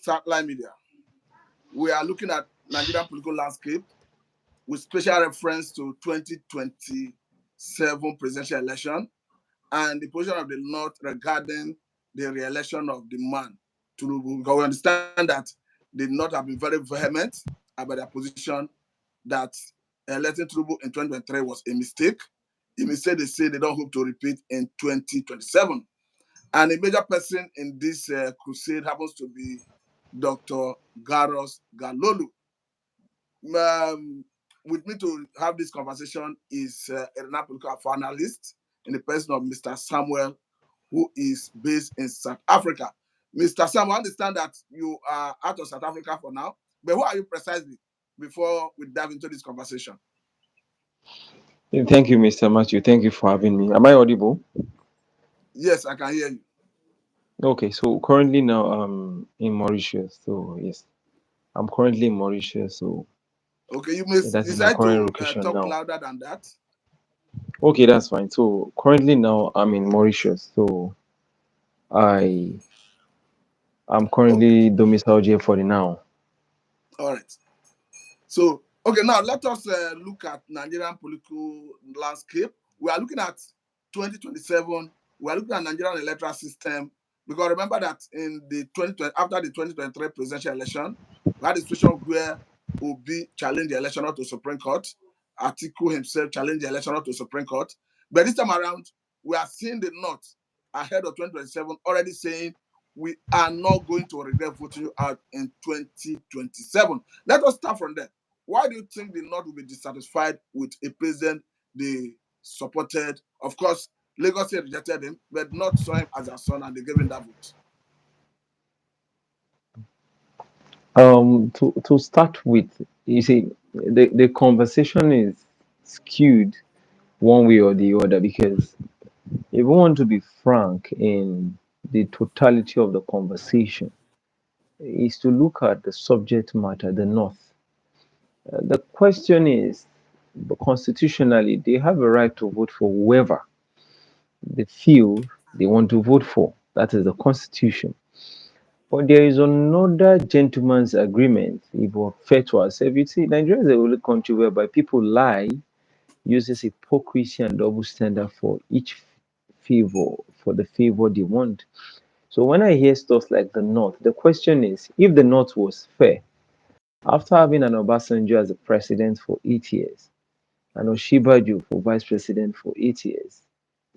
satellite media. We are looking at Nigerian political landscape with special reference to 2027 presidential election and the position of the North regarding the re-election of the man, Tinubu. Because we understand that the North have been very vehement about their position that electing Tinubu in 2023 was a mistake. A mistake they say they don't hope to repeat in 2027. And a major person in this crusade happens to be Dr. Garos Galolu. With me to have this conversation is a political analyst in the person of Mr. Samuel, who is based in South Africa. Mr. Samuel, I understand that you are out of South Africa for now, but who are you precisely before we dive into this conversation? Thank you, Mr. Matthew. Thank you for having me. Am I audible? Yes, I can hear you. Okay, so currently now I'm in Mauritius. So yes, I'm currently in Mauritius. So Okay, you may that is my decide current to location talk now. louder than that. Okay, that's fine. So currently now I'm in Mauritius. So I am Okay, currently domiciled here for the now. all right. So, okay, now let us look at Nigerian political landscape. We are looking at 2027. We are looking at Nigerian electoral system because remember that in the 2020, after the 2023 presidential election, we had a situation where Obi challenged the election to Supreme Court. Atiku himself challenged the election to Supreme Court. But this time around, we are seeing the North ahead of 2027 already saying we are not going to regret voting you out in 2027. Let us start from there. Why do you think the North will be dissatisfied with a president they supported? Of course, Lagos State rejected him, but not saw him as their son, and they gave him that vote. To start with, you see, the conversation is skewed one way or the other because if we want to be frank in the totality of the conversation, is to look at the subject matter, the North. The question is, constitutionally, they have a right to vote for whoever they feel they want to vote for. That is the Constitution. But there is another gentleman's agreement, if we're fair to ourselves. You see, Nigeria is the only country whereby people lie, uses hypocrisy and double standard for each favor, for the favor they want. So when I hear stuff like the North, the question is, if the North was fair, after having an Obasanjo as a president for 8 years, and Oshibaju for vice president for 8 years,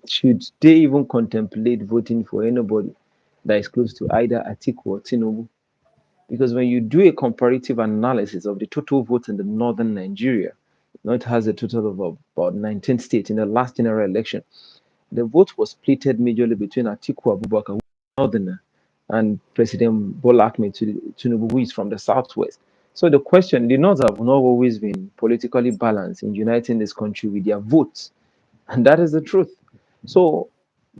should they even contemplate voting for anybody that is close to either Atiku or Tinubu? Because when you do a comparative analysis of the total votes in the northern Nigeria, North has a total of about 19 states in the last general election. The vote was splitted majorly between Atiku Abubakar, who is a northerner, and President Bola Ahmed Tinubu, who is from the southwest. So the question, the North have not always been politically balanced in uniting this country with their votes. And that is the truth. So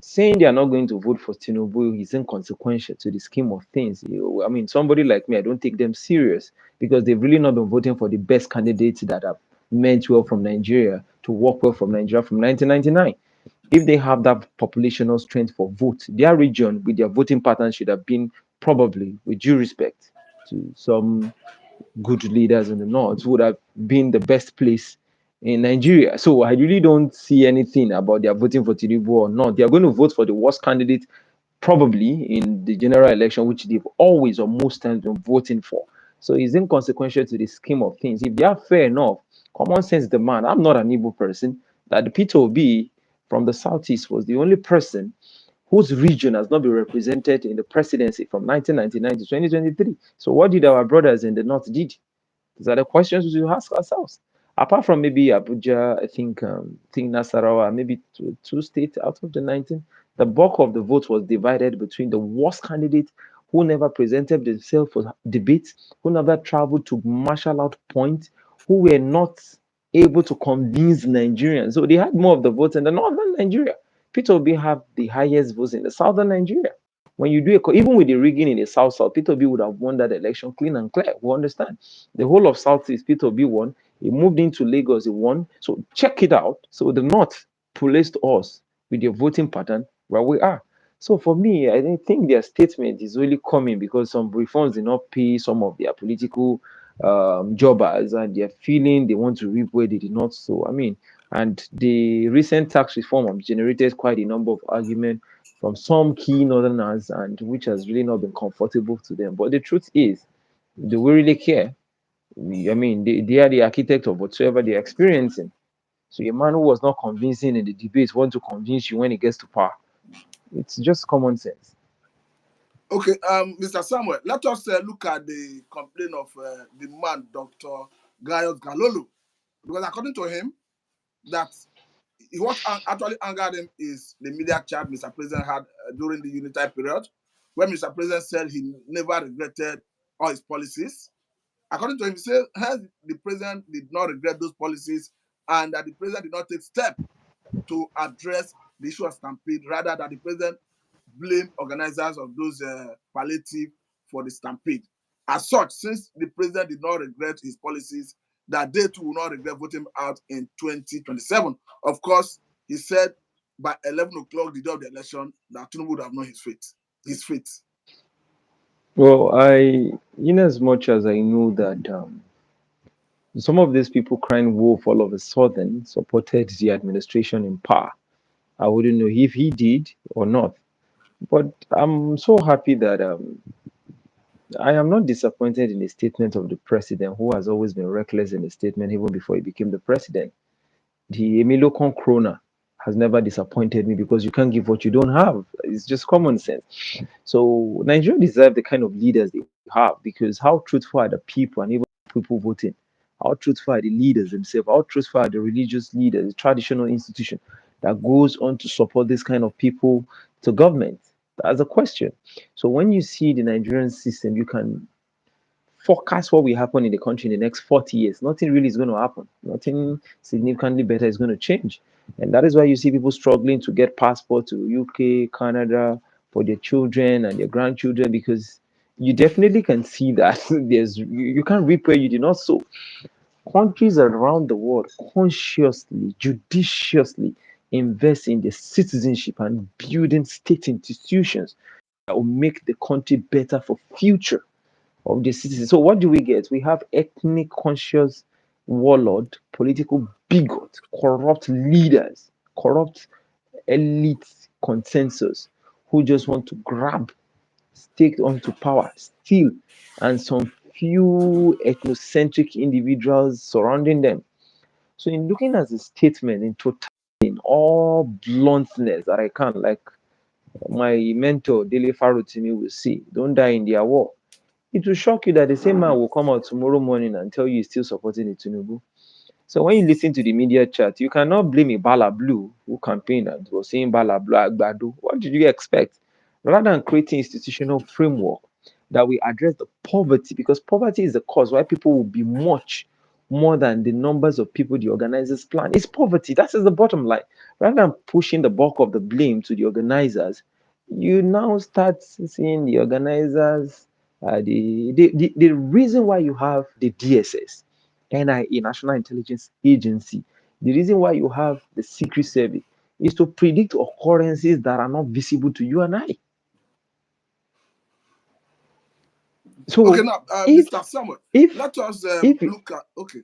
saying they are not going to vote for Tinubu is inconsequential to the scheme of things. I mean, somebody like me, I don't take them serious because they've really not been voting for the best candidates that have meant well from Nigeria to work well from Nigeria from 1999. If they have that populational strength for vote, their region with their voting patterns should have been probably, with due respect to some good leaders in the north, would have been the best place in Nigeria. So I really don't see anything about their voting for Tinubu or not. They are going to vote for the worst candidate probably in the general election, which they've always or most times been voting for. So it's inconsequential to the scheme of things. If they are fair enough, common sense demand. I'm not an Igbo person. That the Peter Obi from the southeast was the only person whose region has not been represented in the presidency from 1999 to 2023. So what did our brothers in the north did? These are the questions we should ask ourselves. Apart from maybe Abuja, I think Nasarawa, maybe two states out of the 19, the bulk of the vote was divided between the worst candidate who never presented themselves for debates, who never traveled to marshal out points, who were not able to convince Nigerians. So they had more of the votes in the northern Nigeria. Peter Obi have the highest votes in the southern Nigeria. When you do even with the rigging in the south, Peter Obi would have won that election clean and clear. We understand. The whole of Southeast, Peter Obi won. He moved into Lagos, he won. So check it out. So the North policed us with their voting pattern where we are. So for me, I don't think their statement is really coming because some reforms did not pay some of their political jobbers, and they're feeling they want to reap where they did not sow. I mean, and the recent tax reform have generated quite a number of arguments from some key northerners, and which has really not been comfortable to them. But the truth is, do we really care? I mean, they are the architect of whatsoever they're experiencing. So a man who was not convincing in the debate want to convince you when he gets to power. It's just common sense. Okay, Mr. Samuel, let us look at the complaint of the man, Dr. Gaius Galolo, because according to him, that what actually angered him is the media chat Mr. President had during the unitary period, when Mr. President said he never regretted all his policies. According to him, he said the president did not regret those policies and that the president did not take steps to address the issue of stampede, rather that the president blamed organizers of those palliative for the stampede. As such, since the president did not regret his policies, that they too will not regret voting him out in 2027. Of course, he said by 11 o'clock the day of the election that Tinubu would have known his fate. His fate. Well, in as much as I know that some of these people crying wolf all of a sudden supported the administration in power, I wouldn't know if he did or not. But I'm so happy that I am not disappointed in the statement of the president, who has always been reckless in his statement even before he became the president. The Emilio Concrona has never disappointed me because you can't give what you don't have. It's just common sense. So Nigeria deserve the kind of leaders they have because how truthful are the people and even people voting? How truthful are the leaders themselves? How truthful are the religious leaders, the traditional institution that goes on to support this kind of people to government? That's a question. So when you see the Nigerian system, you can forecast what will happen in the country in the next 40 years. Nothing really is going to happen. Nothing significantly better is going to change. And that is why you see people struggling to get passport to UK, Canada for their children and their grandchildren because you definitely can see that you can't reap where you did not sow. Countries around the world consciously, judiciously invest in their citizenship and building state institutions that will make the country better for future of the citizens. So what do we get? We have ethnic conscious warlord, political bigot, corrupt leaders, corrupt elite consensus who just want to grab, stake onto power, steal, and some few ethnocentric individuals surrounding them. So in looking at the statement in total, in all bluntness that I can, like my mentor Dele Farotimi will say, don't die in their war. It will shock you that the same man will come out tomorrow morning and tell you he's still supporting the Tinubu. So when you listen to the media chat, you cannot blame a Bala Blue who campaigned and was saying Bala Blue Agbado. What did you expect? Rather than creating institutional framework that will address the poverty, because poverty is the cause why people will be much more than the numbers of people the organizers plan. It's poverty. That is the bottom line. Rather than pushing the bulk of the blame to the organizers, you now start seeing the organizers. The reason why you have the DSS, NIA, National Intelligence Agency, the reason why you have the Secret Service is to predict occurrences that are not visible to you and I. Okay, So now, if Mr. Samuel, if let us if look at. Okay,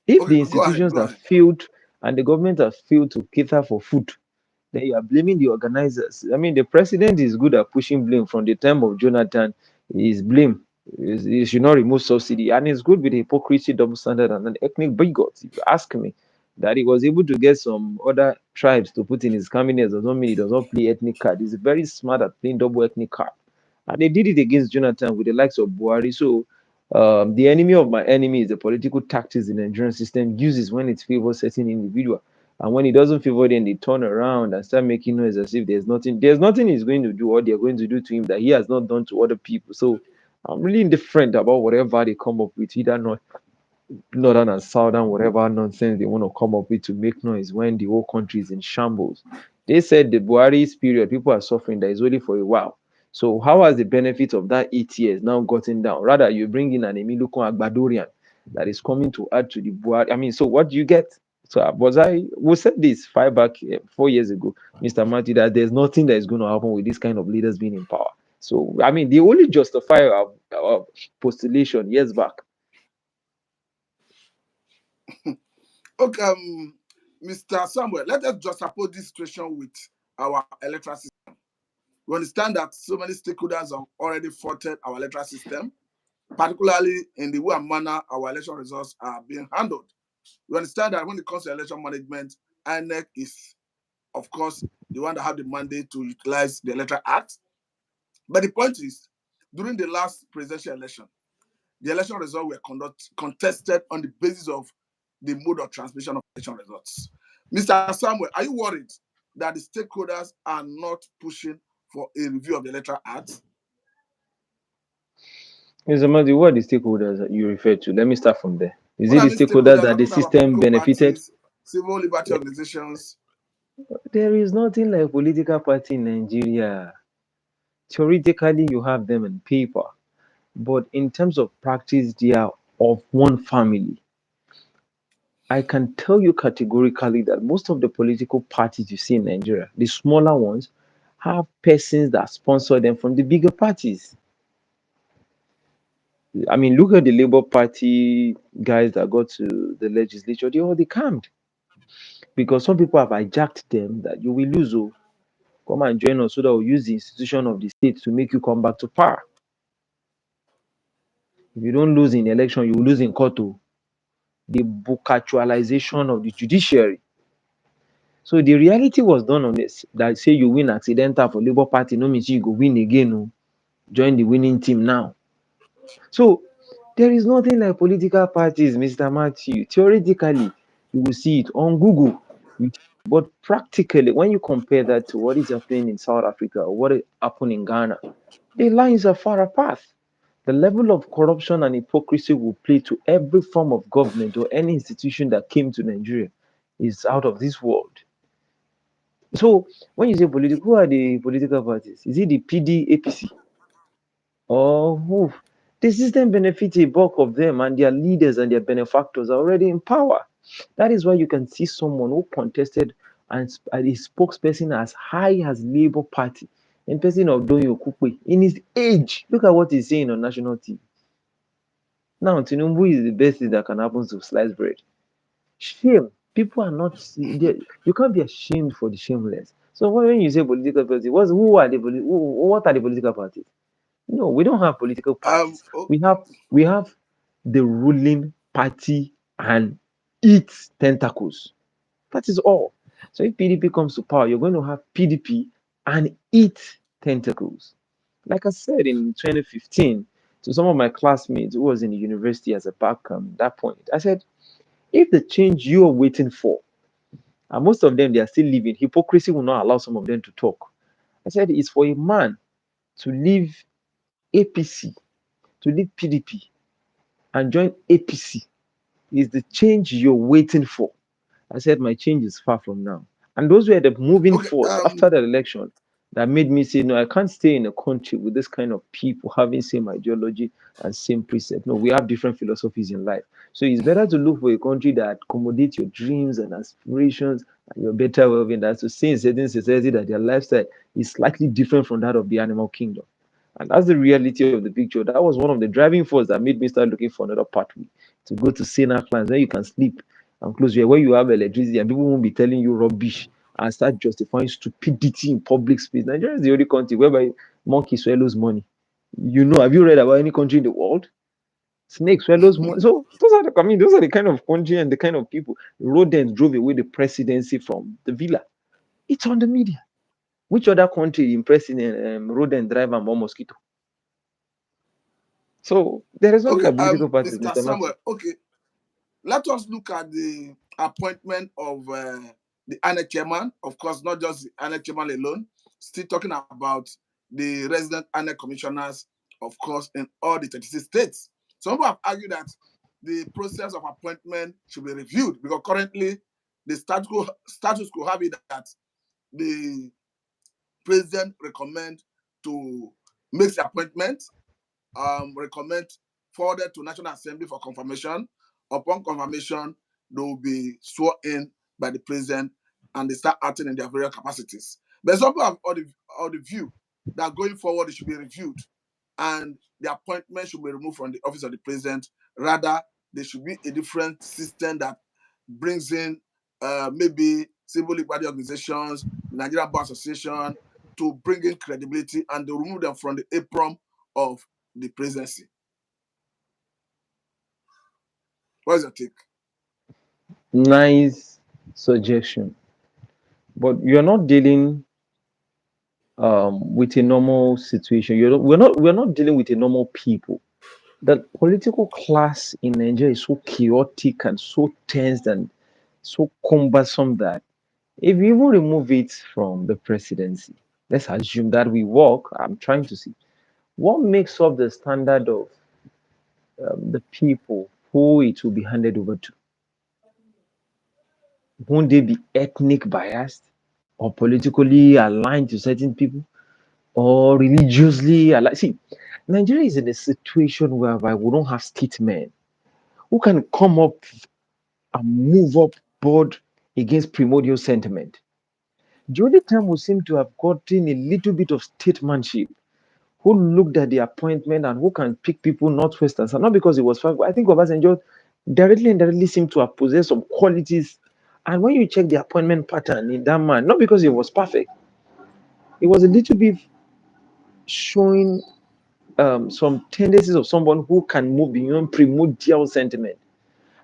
if okay, the go ahead, institutions go have ahead. failed and the government has failed to cater for food, then you are blaming the organizers. I mean, the president is good at pushing blame from the time of Jonathan. His blame he should not remove subsidy, and it's good with hypocrisy, double standard, and an ethnic bigots. If you ask me, that he was able to get some other tribes to put in his cabinet does not mean he does not play ethnic card. He's very smart at playing double ethnic card, and they did it against Jonathan with the likes of Buhari. So. The enemy of my enemy is the political tactics the Nigerian system uses when it favors certain individual. And when it doesn't favor them, they turn around and start making noise as if there's nothing he's going to do or they're going to do to him that he has not done to other people. So I'm really indifferent about whatever they come up with, either not northern and southern, whatever nonsense they want to come up with to make noise when the whole country is in shambles. They said the Buhari's period, people are suffering, that is only for a while. So how has the benefit of that 8 years now gotten down? Rather, you bring in an Emilio Agbadorian that is coming to add to the Buhari. I mean, so what do you get? So we said this 4 years ago, Mr. Matthew, that there's nothing that is going to happen with this kind of leaders being in power. So I mean, they only justify our postulation years back. Okay, Mr. Samuel, let us just suppose this situation with our electoral system. We understand that so many stakeholders have already faulted our electoral system, particularly in the way and manner our election results are being handled. We understand that when it comes to election management, INEC is, of course, the one that have the mandate to utilize the Electoral Act. But the point is, during the last presidential election, the election results were contested on the basis of the mode of transmission of election results. Mr. Samuel, are you worried that the stakeholders are not pushing for a review of the Electoral Act? Mr. Matthew, what are the stakeholders that you refer to? Let me start from there. Is When it I the mean stakeholders, stakeholders I'm that the talking about system political benefited? parties, civil liberty organizations. There is nothing like political party in Nigeria. Theoretically, you have them in paper, but in terms of practice, they are of one family. I can tell you categorically that most of the political parties you see in Nigeria, the smaller ones, have persons that sponsor them from the bigger parties. I mean, look at the Labour Party guys that got to the legislature, they all decamped because some people have hijacked them that you will lose. Oh, come and join us so that we'll use the institution of the state to make you come back to power. If you don't lose in election, you will lose in court. Oh. The bookatualization of the judiciary. So the reality was done on this that say you win accidental for Labour Party, no means you go win again. No. Join the winning team now. So there is nothing like political parties, Mr. Matthew. Theoretically, you will see it on Google. But practically, when you compare that to what is happening in South Africa or what happened in Ghana, the lines are far apart. The level of corruption and hypocrisy will play to every form of government or any institution that came to Nigeria is out of this world. So when you say political, who are the political parties? Is it the PD, APC? Or who? The system benefits a bulk of them, and their leaders and their benefactors are already in power. That is why you can see someone who contested and a spokesperson as high as Labour Party, in person of Donyo Kukwe, in his age. Look at what he's saying on national TV. Now, Tinubu is the best thing that can happen to sliced bread. Shame. People are not. You can't be ashamed for the shameless. So when you say political party, what are the political parties? No, we don't have political parties. Oh, We have the ruling party and its tentacles. That is all. So if PDP comes to power, you're going to have PDP and its tentacles. Like I said in 2015 to some of my classmates who was in the university as a back that point, I said, if the change you are waiting for, and most of them they are still living, hypocrisy will not allow some of them to talk. I said it's for a man to leave APC, to leave PDP, and join APC is the change you're waiting for. I said my change is far from now. And those were the moving okay. force after the election that made me say, no, I can't stay in a country with this kind of people having same ideology and same precept. No, we have different philosophies in life. So it's better to look for a country that accommodates your dreams and aspirations and your better well-being than to see in certain society that their lifestyle is slightly different from that of the animal kingdom. And that's the reality of the picture. That was one of the driving forces that made me start looking for another pathway to go to saner clans where you can sleep and close your where you have electricity and people won't be telling you rubbish and start justifying stupidity in public space. Nigeria is the only country whereby monkey swallows money. You know, have you read about any country in the world? Snake swallows money. So those are the kind of country and the kind of people. Rodents drove away the presidency from the villa. It's on the media. Which other country in president rodent drive and more mosquito? So there is nothing okay. like political parties, Mr. Mr. Matthew. Samuel. Okay, let us look at the appointment of the INEC chairman. Of course, not just the INEC chairman alone. Still talking about the resident INEC commissioners, of course, in all the 36 states. Some people have argued that the process of appointment should be reviewed because currently the status quo have it that the president recommend to make the appointment, recommend forwarded to National Assembly for confirmation. Upon confirmation, they will be sworn in by the president and they start acting in their various capacities. But some people have the view that going forward it should be reviewed and the appointment should be removed from the office of the president. Rather, there should be a different system that brings in maybe civil liberty organizations, Nigerian Bar Association, to bring in credibility and to remove them from the apron of the presidency. What's your take? Nice suggestion, but you're not dealing with a normal situation. We're not dealing with a normal people. The political class in Nigeria is so chaotic and so tense and so cumbersome that if you even remove it from the presidency, let's assume that we work. I'm trying to see what makes up the standard of the people who it will be handed over to. Won't they be ethnic biased or politically aligned to certain people or religiously aligned? See, Nigeria is in a situation whereby we don't have statesmen who can come up and move up board against primordial sentiment. The only time we seem to have gotten a little bit of statesmanship, who looked at the appointment and who can pick people northwest and south, not because it was fast, but I think Obasanjo directly and indirectly seemed to have possessed some qualities. And when you check the appointment pattern in that man, not because it was perfect, it was a little bit showing some tendencies of someone who can move beyond primordial sentiment.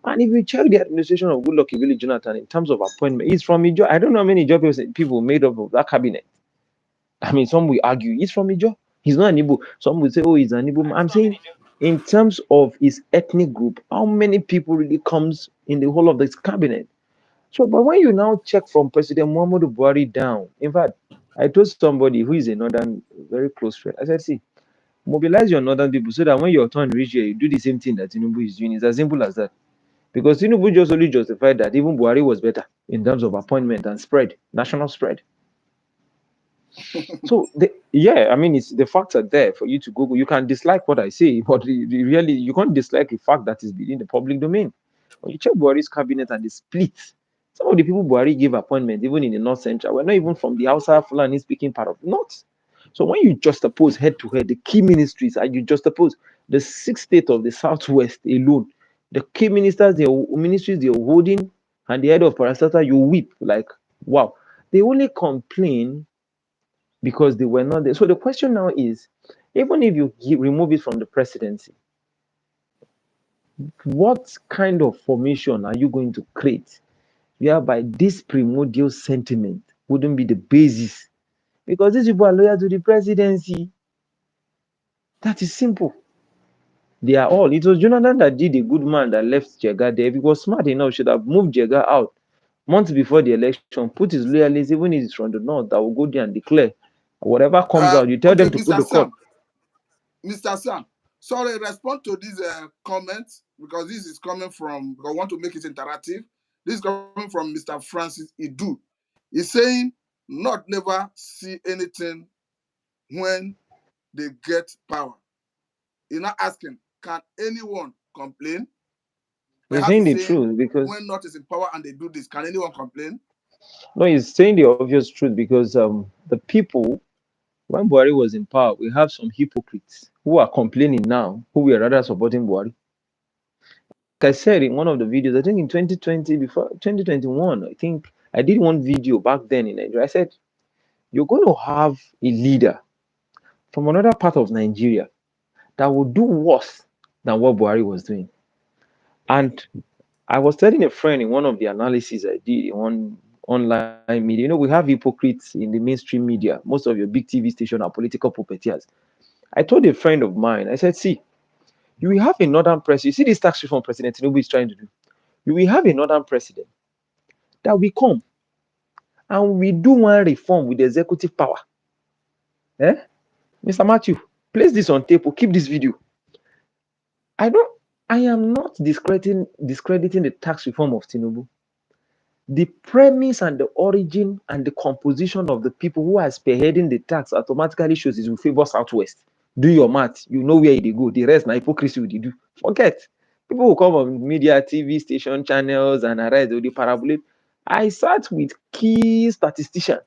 And if you check the administration of Goodluck Ebele Jonathan in terms of appointment, it's from Ijo. I don't know how many Ijo people made up of that cabinet. I mean, some will argue he's from Ijo. He's not an Igbo. Some will say, oh, he's an Igbo. I'm saying, in terms of his ethnic group, how many people really comes in the whole of this cabinet? So, but when you now check from President Muhammadu Buhari down, in fact, I told somebody who is a northern, very close friend, I said, see, mobilize your northern people so that when your turn reach here, you do the same thing that Tinubu is doing. It's as simple as that. Because Tinubu just only justified that even Buhari was better in terms of appointment and spread, national spread. So I mean, it's the facts are there for you to Google. You can dislike what I say, but really you can't dislike a fact that is within the public domain. When you check Buhari's cabinet and the split, some of the people Buhari gave appointment, even in the North Central, were not even from the Hausa Fulani speaking part of the North. So when you juxtapose head to head the key ministries and you juxtapose the 6 states of the Southwest alone, the key ministries they're holding and the head of parastatal, you weep like, wow. They only complain because they were not there. So the question now is, even if you remove it from the presidency, what kind of formation are you going to create whereby this primordial sentiment wouldn't be the basis? Because these people are loyal to the presidency. That is simple. They are all. It was Jonathan that did a good man that left Jega there. If he was smart enough, should have moved Jega out months before the election, put his loyalists, even if it's from the north, that will go there and declare. Whatever comes out, you tell Okay, them to put Mr. the court. Sam, sorry, respond to these comments because this is coming from, because I want to make it interactive. This is coming from Mr. Francis Idu. He's saying, not never see anything when they get power. He's not asking, can anyone complain? He's Perhaps saying he's the saying, truth because when not is in power and they do this, can anyone complain? no, he's saying the obvious truth because the people when Buhari was in power, we have some hypocrites who are complaining now, who were rather supporting Buhari. Like I said in one of the videos, I think in 2020, before 2021, I think I did one video back then in Nigeria. I said, you're going to have a leader from another part of Nigeria that will do worse than what Buhari was doing. And I was telling a friend in one of the analyses I did in one online media, we have hypocrites in the mainstream media. Most of your big TV stations are political puppeteers. I told a friend of mine, I said, see, you will have a northern president. You see this tax reform President Tinubu is trying to do. You will have a northern president that will come and we do one reform with the executive power. Eh? Mr. Matthew, place this on tape or keep this video. I am not discrediting the tax reform of Tinubu. The premise and the origin and the composition of the people who are spearheading the tax automatically shows it will favor Southwest. Do your math, you know where they go. The rest, na hypocrisy will do. Forget. People will come on media, TV station channels, and arise with the parabolate. I sat with key statisticians.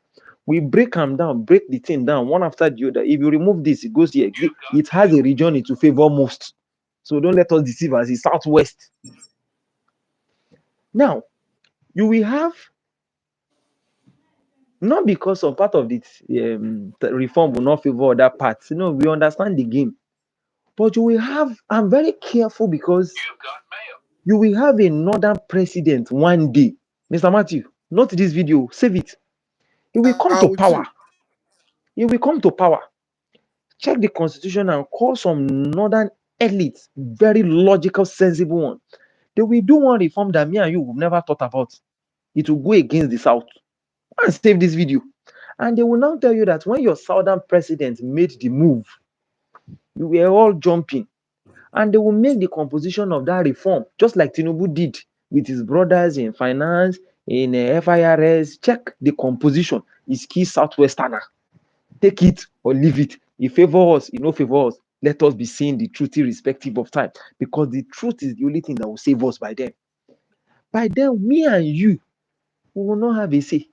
We break them down, break the thing down one after the other. If you remove this, it goes here. It has a region it will favor most. So don't let us deceive us. It's southwest. Now, you will have, not because some part of the reform will not favor other parts. You know, we understand the game. But you will have, I'm very careful because you will have a northern president one day. Mr. Matthew, not this video, save it. He will come to With power. you. He will come to power. Check the constitution and call some northern elites, very logical, sensible one. They will do one reform that me and you will never thought about. It will go against the South. And save this video. And they will now tell you that when your southern president made the move, you were all jumping. And they will make the composition of that reform, just like Tinubu did with his brothers in finance, in FIRS. Check the composition. Is key Southwesterner. Take it or leave it. If favor us, no favor us. Let us be seeing the truth irrespective of time. Because the truth is the only thing that will save us by then. By then, me and you, we will not have a say.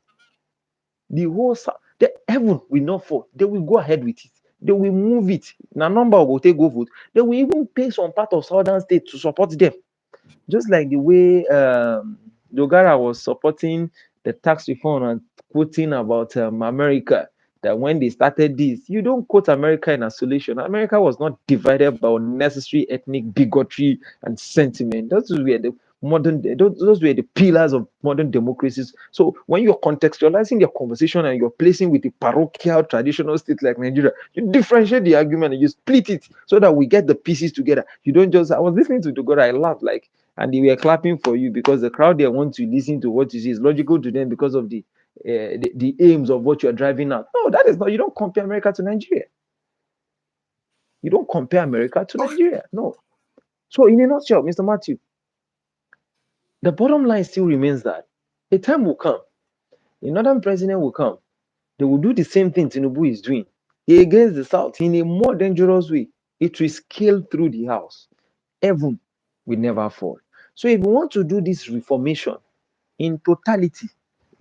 The whole the heaven will not fall. They will go ahead with it. They will move it. Now, number will take go vote. They will even pay some part of southern state to support them. Just like the way Dogara was supporting the tax reform and quoting about America, that when they started this, you don't quote America in isolation. America was not divided by unnecessary ethnic bigotry and sentiment. Those were the those were the pillars of modern democracies. So when you're contextualizing your conversation and you're placing with a parochial traditional state like Nigeria, you differentiate the argument and you split it so that we get the pieces together. You don't just, I was listening to Dogara, I laughed like, and they were clapping for you because the crowd there want to listen to what you say. It's logical to them because of the aims of what you're driving at. No, that is not. You don't compare America to Nigeria. You don't compare America to Okay. Nigeria. No. So in a nutshell, Mr. Matthew, the bottom line still remains that a time will come, another president will come. They will do the same thing Tinubu is doing against the South in a more dangerous way. It will scale through the house. Heaven will never fall. So if we want to do this reformation in totality,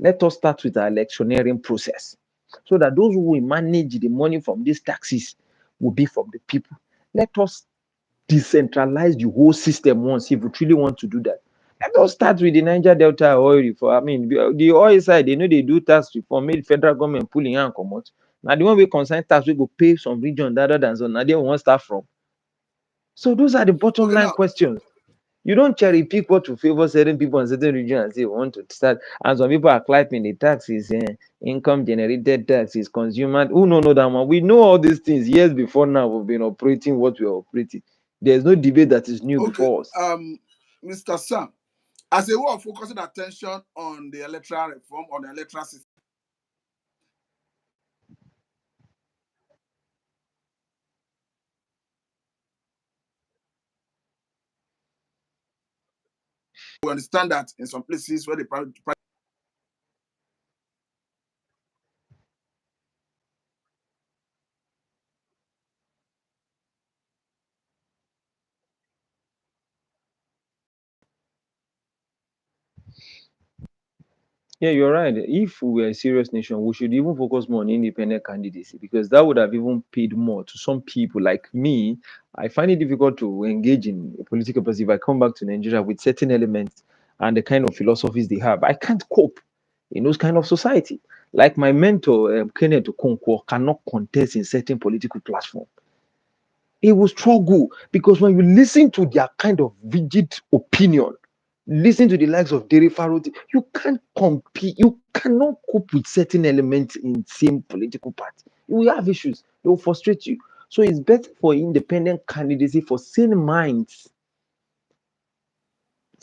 let us start with our electioneering process so that those who will manage the money from these taxes will be from the people. Let us decentralize the whole system once if we truly want to do that. Let us start with the Niger Delta oil reform. I mean, the oil side, they know they do tax reform, make the federal government pulling hand come out. Now, the one we concern tax, we go pay some region other than so. Now, they want start from. So, those are the bottom Okay, line now, questions. You don't cherry pick what to favor certain people in certain regions and say we want to start. And some people are clapping the taxes, income generated taxes, consumer. Who no know that one? We know all these things years before now. We've been operating what we are operating. There's no debate that is new okay, before us. Mr. Sam, as a way of focusing attention on the electoral reform, on the electoral system, we understand that in some places where the private Yeah, you're right. If we were a serious nation, we should even focus more on independent candidacy because that would have even paid more to some people like me. I find it difficult to engage in a political process if I come back to Nigeria with certain elements and the kind of philosophies they have. I can't cope in those kind of society. Like my mentor, Kenneth Okonkwo, cannot contest in certain political platform. He will struggle because when you listen to their kind of rigid opinion, listen to the likes of Dere Faroti, you can't compete, you cannot cope with certain elements in same political party. You will have issues, they will frustrate you. So it's better for independent candidacy for sane minds,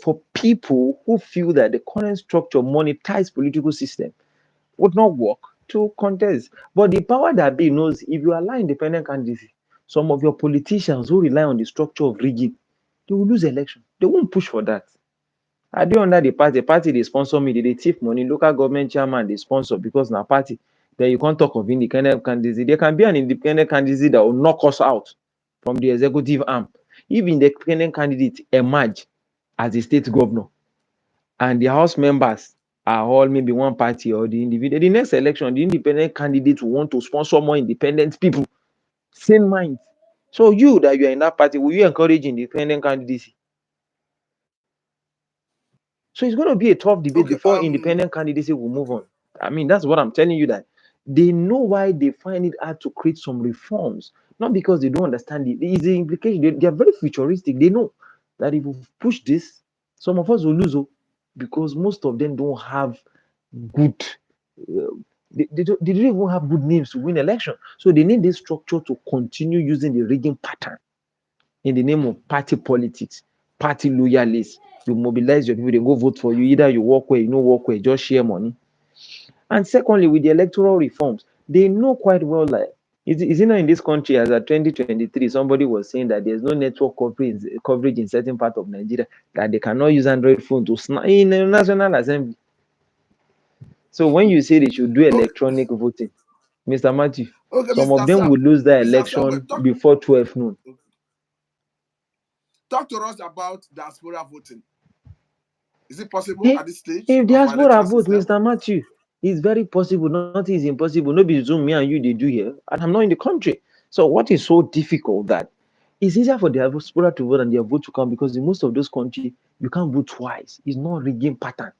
for people who feel that the current structure monetized political system would not work to contest. But the power that be knows if you allow independent candidacy, some of your politicians who rely on the structure of rigging, they will lose election. They won't push for that. I do under the party they sponsor me, they thief money, local government chairman they sponsor because na party. Then you can't talk of independent candidacy. There can be an independent candidacy that will knock us out from the executive arm. If independent candidates emerge as a state governor and the house members are all maybe one party or the individual, the next election, the independent candidates will want to sponsor more independent people. Same mind. So you that you are in that party, will you encourage independent candidacy? So it's going to be a tough debate Okay. before independent candidacy will move on. I mean, that's what I'm telling you, that they know why they find it hard to create some reforms. Not because they don't understand it. There is the implication. They are very futuristic. They know that if we push this, some of us will lose, because most of them don't have good. Uh, they don't even have good names to win election. So they need this structure to continue using the rigging pattern in the name of party politics, party loyalists. You mobilize your people, they go vote for you. Either you work where you no work where, just share money. And secondly, with the electoral reforms, they know quite well that is it not in this country as at 2023, somebody was saying that there's no network coverage in certain part of Nigeria, that they cannot use Android phone to snap in the National Assembly. So when you say they should do Okay. electronic voting, Mr. Matthew, Okay, some Mr. of them Sam. will lose their Mr. Samuel, election before 12 noon. talk to us about diaspora voting. Is it possible If at this stage if of our diaspora electoral vote, system? Mr. Matthew, it's very possible. Nothing is impossible. No be Zoom me and you they do here, and I'm not in the country. So what is so difficult that it's easier for diaspora to vote and their vote to count, because in most of those countries you can't vote twice. It's not rigging pattern.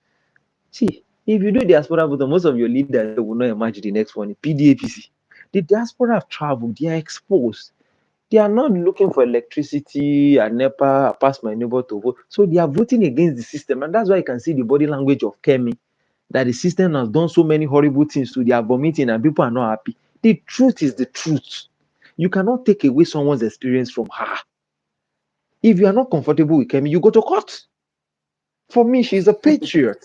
See, if you do diaspora vote, most of your leaders will not emerge the next one. PDAPC. The diaspora have traveled. They are exposed. They are not looking for electricity and NEPA. I pass my neighbor to vote. So they are voting against the system. And that's why you can see the body language of Kemi, that the system has done so many horrible things to, they are vomiting and people are not happy. The truth is the truth. You cannot take away someone's experience from her. If you are not comfortable with Kemi, you go to court. For me, she's a patriot.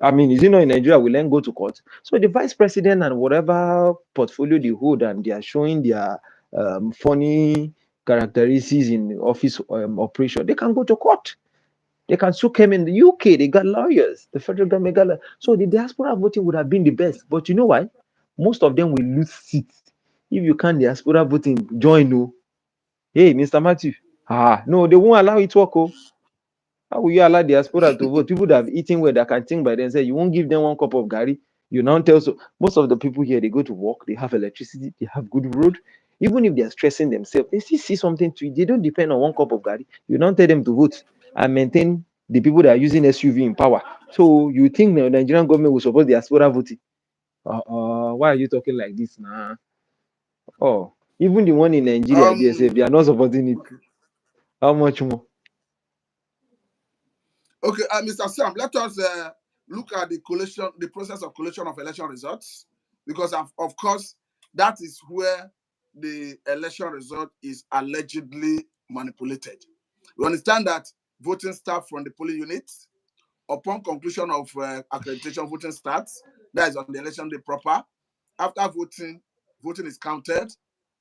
I mean, is it not in Nigeria we then go to court? So the vice president and whatever portfolio they hold and they are showing their funny characteristics in office operation, they can go to court. They can sue them in the UK. They got lawyers. The federal government got lawyers. So the diaspora voting would have been the best. But you know why? Most of them will lose seats. If you can't diaspora voting, join. No. Hey, Mr. Matthew. No, they won't allow it to work. Oh. How will you allow diaspora to vote? People that have eaten well, that can think by themselves, you won't give them one cup of gari. You now tell, so most of the people here, they go to work, they have electricity, they have good road. Even if they are stressing themselves, they still see something to it. They don't depend on one cup of gari. You don't tell them to vote and maintain the people that are using SUV in power. So you think the Nigerian government will support diaspora voting? Why are you talking like this now? Oh, even the one in Nigeria, they are not supporting it. Okay. How much more? Okay, Mr. Sam, let us look at the process of collation of election results, because of course that is where the election result is allegedly manipulated. We understand that voting starts from the polling units. Upon conclusion of accreditation, voting starts. That is on the election day proper. After voting, voting is counted.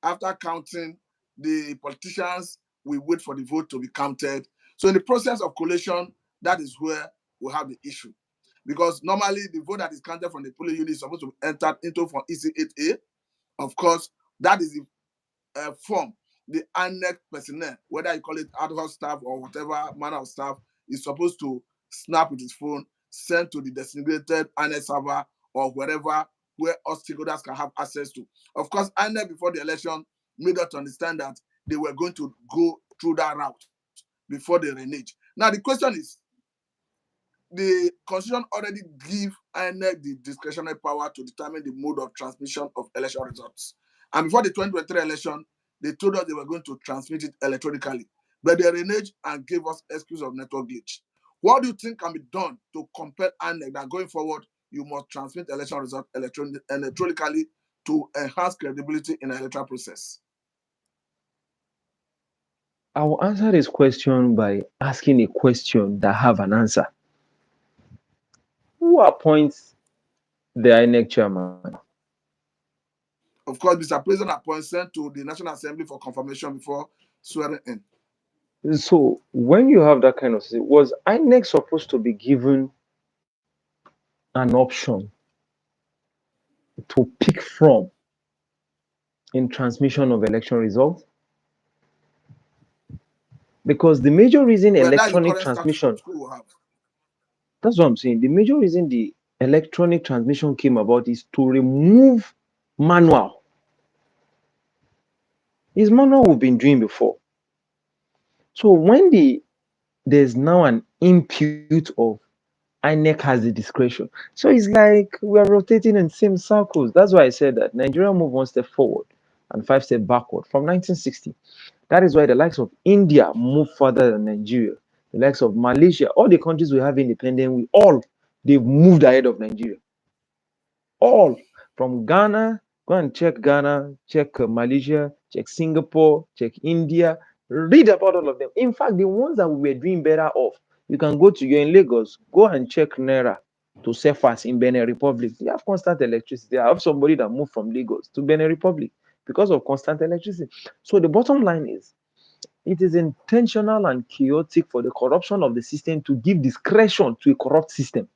After counting, the politicians will wait for the vote to be counted. So in the process of collation, that is where we have the issue. Because normally the vote that is counted from the polling unit is supposed to be entered into from EC8A. Of course, that is the form the INEC personnel, whether you call it ad hoc staff or whatever manner of staff, is supposed to snap with his phone, send to the designated INEC server or wherever where all stakeholders can have access to. Of course, INEC before the election made us understand that they were going to go through that route before the renege. Now the question is, the constitution already give INEC the discretionary power to determine the mode of transmission of election results. And before the 2023 election, they told us they were going to transmit it electronically. But they reneged and gave us excuse of network glitch. What do you think can be done to compel INEC that going forward, you must transmit election results electronically to enhance credibility in the electoral process? I will answer this question by asking a question that have an answer. Who appoints the INEC chairman? Of course, Mr. President appoints sent to the National Assembly for confirmation before swearing in. So when you have that kind of thing, was INEC supposed to be given an option to pick from in transmission of election results? Because the major reason Well, that is the electronic current status transmission, quo we have. that's what I'm saying. The major reason the electronic transmission came about is to remove manual. It's manual we've been doing before. So when there's now an input of INEC has the discretion. So it's like we are rotating in same circles. That's why I said that Nigeria moved one step forward and five steps backward from 1960. That is why the likes of India moved further than Nigeria. The likes of Malaysia, all the countries we have independent, we all they've moved ahead of Nigeria. All from Ghana, go and check Ghana, check Malaysia, check Singapore, check India. Read about all of them. In fact, the ones that we were doing better off, you can go to, you're in Lagos, go and check Naira to Cephas in Benin Republic. You have constant electricity. I have somebody that moved from Lagos to Benin Republic because of constant electricity. So the bottom line is, it is intentional and chaotic for the corruption of the system to give discretion to a corrupt system.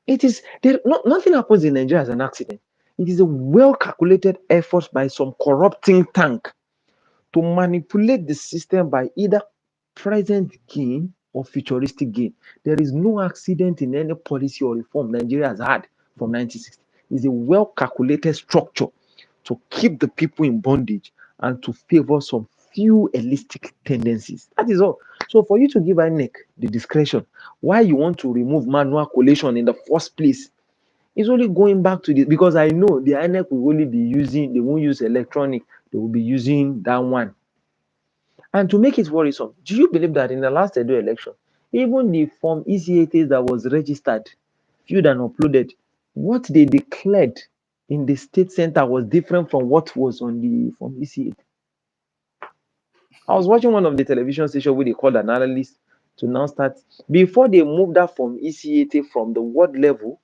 It is there. Nothing happens in Nigeria as an accident. It is a well calculated effort by some corrupting tank to manipulate the system by either present gain or futuristic gain. There is no accident in any policy or reform Nigeria has had from 1960. It's a well calculated structure to keep the people in bondage and to favor some few elastic tendencies. That is all. So for you to give INEC the discretion, why you want to remove manual collation in the first place, it's only going back to this because I know the INEC will only be using, they won't use electronic, they will be using that one. And to make it worrisome, do you believe that in the last Edo election, even the Form EC80 that was registered, viewed and uploaded, what they declared in the state center was different from what was on the Form EC80? I was watching one of the television stations where they called an analyst to now start, before they moved that from EC80 from the ward level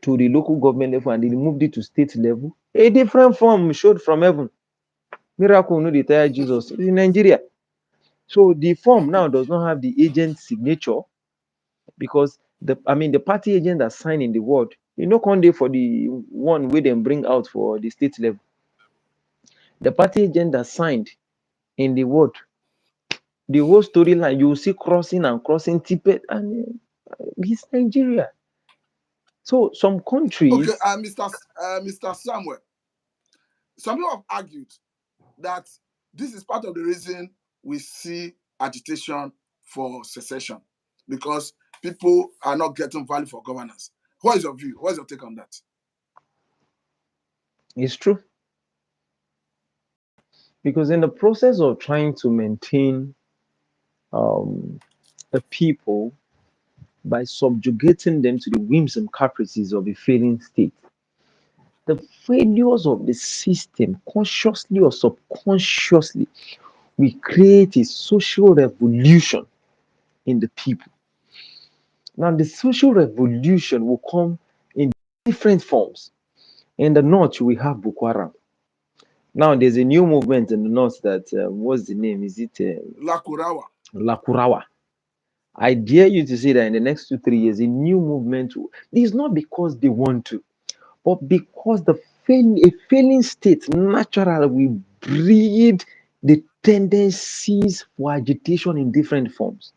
to the local government level and they moved it to state level, a different form showed from heaven. Miracle no dey tire Jesus. It's in Nigeria. So the form now does not have the agent's signature because the party agent that signed in the word, you know, can dey for the one where them bring out for the state level. The party agent that signed in the word, the whole storyline, you will see crossing and crossing tippet, and it's Nigeria. So some Okay, countries, Mr. Samuel, some people have argued that this is part of the reason we see agitation for secession because people are not getting value for governance. What is your view? What is your take on that? it's true because in the process of trying to maintain um, the people by subjugating them to the whims and caprices of a failing state, the failures of the system, consciously or subconsciously, will create a social revolution in the people. Now, the social revolution will come in different forms. In the north, we have Boko Haram. Now, there's a new movement in the north that, what's the name? Is it Lakurawa. Lakurawa? I dare you to say that in the next 2, 3 years, a new movement. It's not because they want to, but because a failing state naturally will breed the tendencies for agitation in different forms.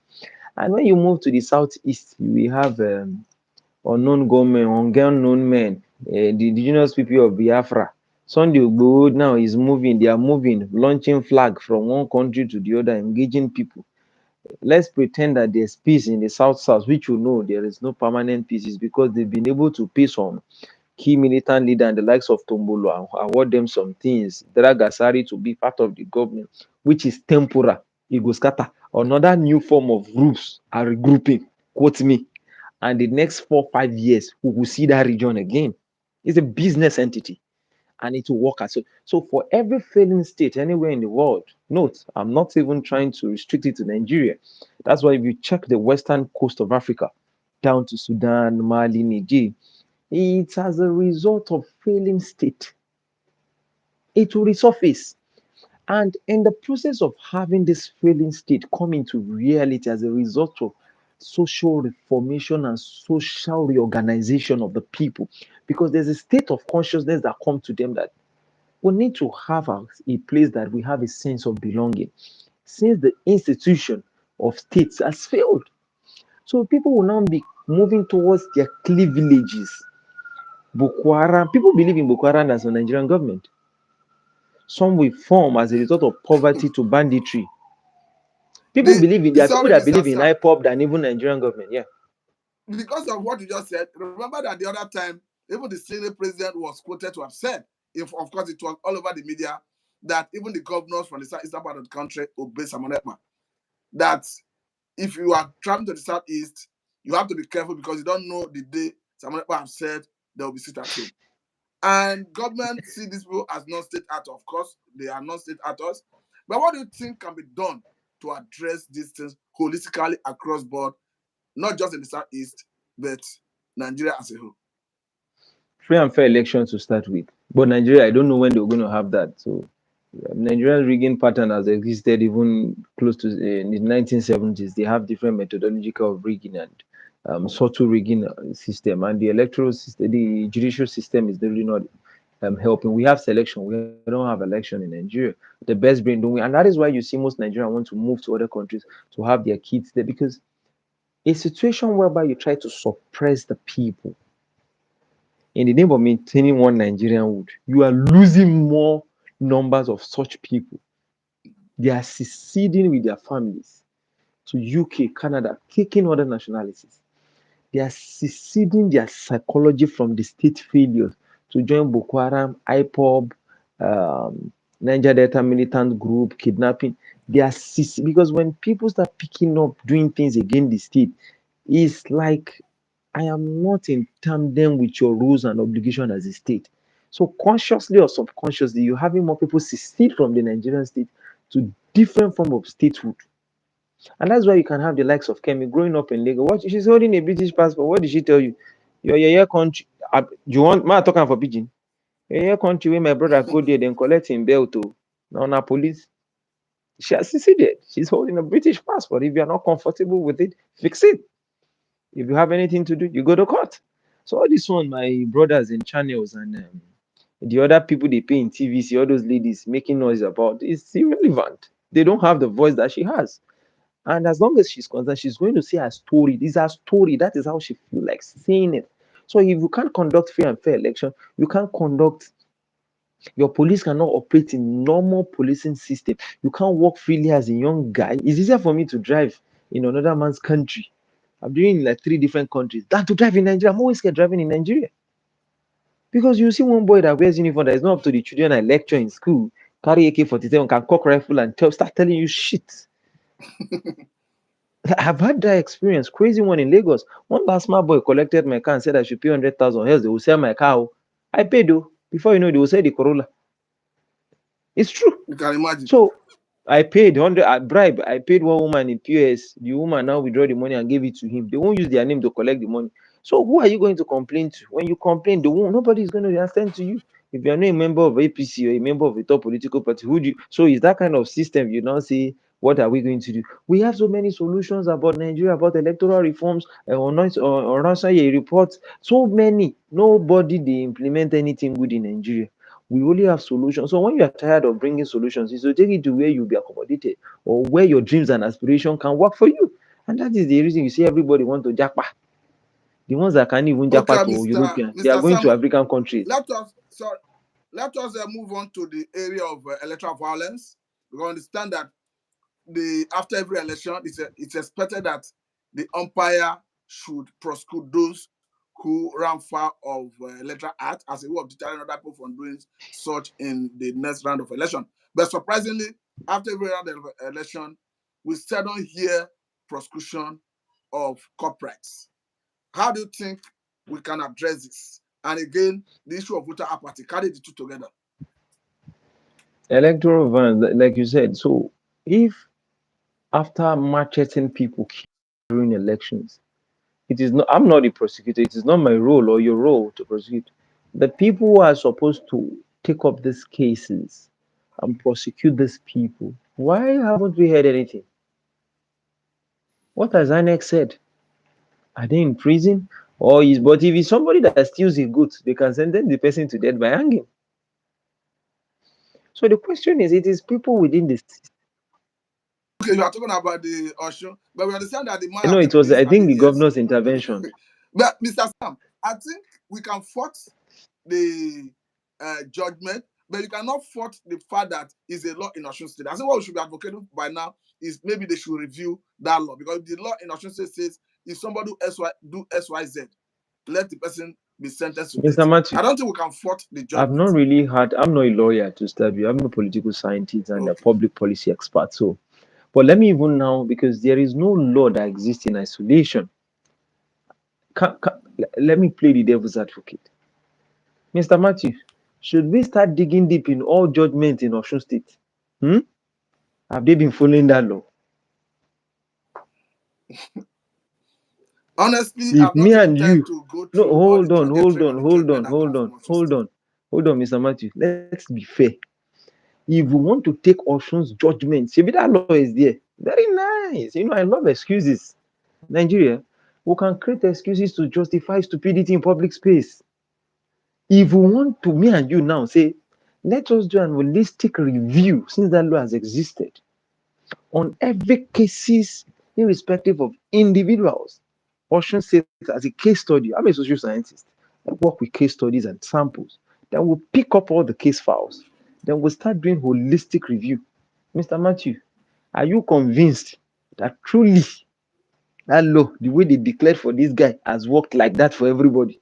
And when you move to the southeast, we have unknown gunmen, unknown men, the indigenous people of Biafra. Sunday Igboho now is moving, they are moving, launching flag from one country to the other, engaging people. Let's pretend that there's peace in the south, which you know there is no permanent peace, is because they've been able to pay some key militant leader and the likes of Tombolo and award them some things, drag Asari to be part of the government, which is temporal. It goes scatter. Another new form of groups are regrouping, quote me. And the next 4, 5 years, we will see that region again. It's a business entity and it will work as so for every failing state anywhere in the world. Note, I'm not even trying to restrict it to Nigeria. That's why if you check the western coast of Africa, down to Sudan, Mali, Niger, it's as a result of failing state. It will resurface. And in the process of having this failing state come into reality as a result of social reformation and social reorganization of the people, because there's a state of consciousness that come to them that we need to have a place that we have a sense of belonging. since the institution of states has failed. So people will now be moving towards their clay villages. Boko Haram, people believe in Boko Haram as a Nigerian government. Some will form as a result of poverty to banditry. People believe in, there are people sorry, that Mr. believe in Sam. IPOP than even Nigerian government. Yeah. Because of what you just said, remember that the other time, even the Senate president was quoted to have said, if of course it was all over the media, that even the governors from the eastern part of the country obey Simon Ekpa. That if you are traveling to the southeast, you have to be careful because you don't know the day Simon Ekpa have said there will be sit at home. And government see these people as non-state actors. Of course, they are non-state actors. But what do you think can be done to address these things holistically across board, not just in the southeast, but Nigeria as a whole? Free and fair elections to start with. But Nigeria, I don't know when they're going to have that. So Nigerian rigging pattern has existed even close to in the 1970s. They have different methodological of rigging and subtle rigging system, and the electoral system, the judicial system is really not helping. We have selection, we don't have election in Nigeria. The best brain don't we, and that is why you see most Nigerians want to move to other countries to have their kids there because a situation whereby you try to suppress the people in the name of maintaining one Nigerian wood, you are losing more numbers of such people. They are seceding with their families to UK, Canada, taking other nationalities. They are seceding their psychology from the state failures to join Boko Haram, IPOB, um, Niger Delta militant group, kidnapping. They are because when people start picking up doing things against the state, it's like I am not in tandem with your rules and obligation as a state. So consciously or subconsciously, you're having more people secede from the Nigerian state to different form of statehood. And that's why you can have the likes of Kemi growing up in Lagos. What she's holding a British passport. What did she tell you? Your country. You want man talking for pigeon? Your country where my brother go there, then collect him belt to now na police. She has seceded. She's holding a British passport. If you're not comfortable with it, fix it. If you have anything to do, you go to court. So all this one, my brothers in channels and the other people they pay in TVC, all those ladies making noise about, it's irrelevant. They don't have the voice that she has. And as long as she's concerned, she's going to say her story. This is her story. That is how she feels like saying it. So if you can't conduct free and fair election, you can't conduct your police cannot operate in normal policing system. You can't walk freely as a young guy. It's easier for me to drive in another man's country. I'm doing in like 3 different countries than to drive in Nigeria. I'm always scared driving in Nigeria. Because you see one boy that wears uniform that is not up to the children I lecture in school, carry AK-47, can cock rifle and start telling you shit. I've had that experience. Crazy one in Lagos. One last smart boy collected my car and said I should pay 100,000, else they will sell my car. I paid though. Before you know, they will sell the Corolla. It's true. You can imagine. So I paid 100 I bribe. I paid one woman in POS. The woman now withdraw the money and gave it to him. They won't use their name to collect the money. So who are you going to complain to? When you complain, nobody is going to attend to you. If you're not a member of APC or a member of a top political party, who do you, so is that kind of system you now say, what are we going to do? We have so many solutions about Nigeria, about electoral reforms, or answer a report. So many. Nobody they implement anything good in Nigeria. We only have solutions. So when you are tired of bringing solutions, is to take it to where you'll be accommodated or where your dreams and aspiration can work for you. And that is the reason you see everybody want to japa. The ones that can even Okay, japa to Europeans, they are Mr. going to Samuel, African countries. let us move on to the area of electoral violence. We understand that after every election, it's expected that the umpire should prosecute those who ran foul of electoral act as a way of deterring other people from doing such in the next round of election. But surprisingly, after every round of election, we still don't hear prosecution of corporates. How do you think we can address this? And again, the issue of voter apathy, carry the two together. Electoral violence, like you said, so if after macheting people during elections, it is not, I'm not the prosecutor, it is not my role or your role to prosecute. The people who are supposed to take up these cases and prosecute these people, why haven't we heard anything? What has INEC said? Are they in prison? Or is but if it's somebody that steals a goat, they can sentence the person to death by hanging. So the question is, it is people within the system. Okay, you are talking about the Oshun, but we understand that the man No, have it been was, placed. I I think, mean, the yes. governor's intervention. But Mr. Sam, I think we can fault the judgment, but you cannot fault the fact that it's a law in Osun State. I think what we should be advocating by now is maybe they should review that law, because the law in Osun State says if somebody do XYZ, let the person be sentenced to Mr. death. Matthew, I don't think we can fault the I've not judgment. really had, I'm not a lawyer to stab you, I'm a political scientist and a Okay. public policy expert. So, but let me even now, because there is no law that exists in isolation. Can, let me play the devil's advocate. Mr. Matthew, should we start digging deep in all judgments in Osun State? Hmm? Have they been following that law? Honestly, If I've not me taken and time you, to go no, through all the hold on, hold trajectory of on, the hold judgment on, that come hold from on, Osun hold State. on, hold on, Mr. Matthew. Let's be fair. If we want to take Osun's judgment, maybe that law is there. Very nice. You know, I love excuses. Nigeria, we can create excuses to justify stupidity in public space. If we want to, me and you now say, let us do an holistic review since that law has existed on every cases, irrespective of individuals. Ocean State as a case study. I'm a social scientist. I work with case studies and samples. Then we'll pick up all the case files. Then we'll start doing holistic review. Mr. Matthew, are you convinced that truly that law, the way they declared for this guy, has worked like that for everybody?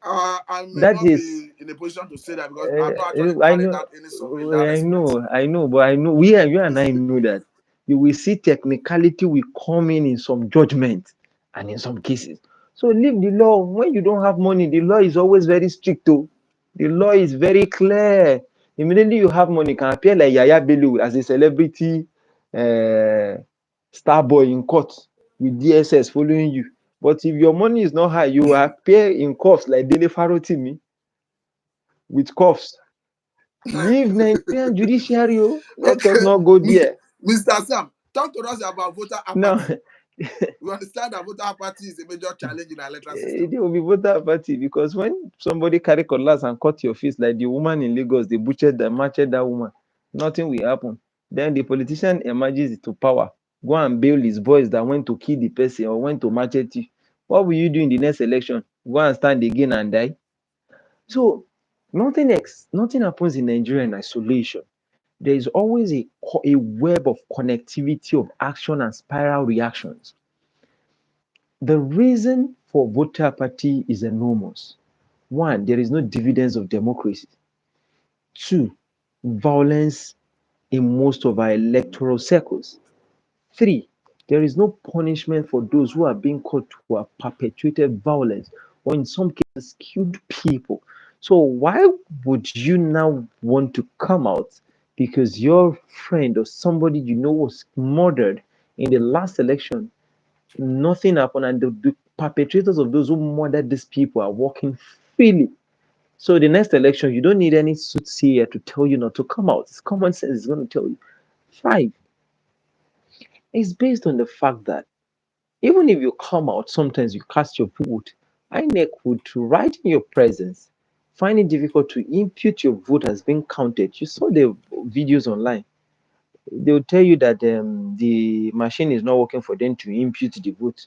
I may That not is, be in a position to say that because I've not actually I carried know, out any survey in that I respect. know, I know, but I know we and you and I know that you will see technicality will come in some judgment and in some cases. So leave the law. When you don't have money, the law is always very strict. Though the law is very clear. Immediately you have money, you can appear like Yaya Bello as a celebrity star boy in court with DSS following you. But if your money is not high, you appear in courts like Dele Farotimi with cuffs. Leave Nigerian judiciary. Oh. Let us Okay, not go there. Mr. Sam, talk to us about voter Now, apathy. We understand that voter apathy is a major challenge in our electoral system. there will be voter apathy because when somebody carry cutlass and cut your face like the woman in Lagos, they butchered that, matched that woman, nothing will happen. Then the politician emerges to power, go and bail his boys that went to kill the person or went to machete you. What will you do in the next election? Go and stand again and die? So nothing happens in Nigeria in isolation. There is always a web of connectivity of action and spiral reactions. The reason for voter apathy is enormous. One, there is no dividends of democracy. Two, violence in most of our electoral circles. Three, there is no punishment for those who are being caught who have perpetuated violence or in some cases killed people. So why would you now want to come out because your friend or somebody you know was murdered in the last election? Nothing happened, and the perpetrators of those who murdered these people are walking freely. So the next election, you don't need any soothsayer to tell you not to come out. It's common sense is going to tell you. Five, it's based on the fact that even if you come out, sometimes you cast your vote, INEC would, right in your presence, find it difficult to impute your vote as being counted. You saw the videos online. They will tell you that the machine is not working for them to impute the vote.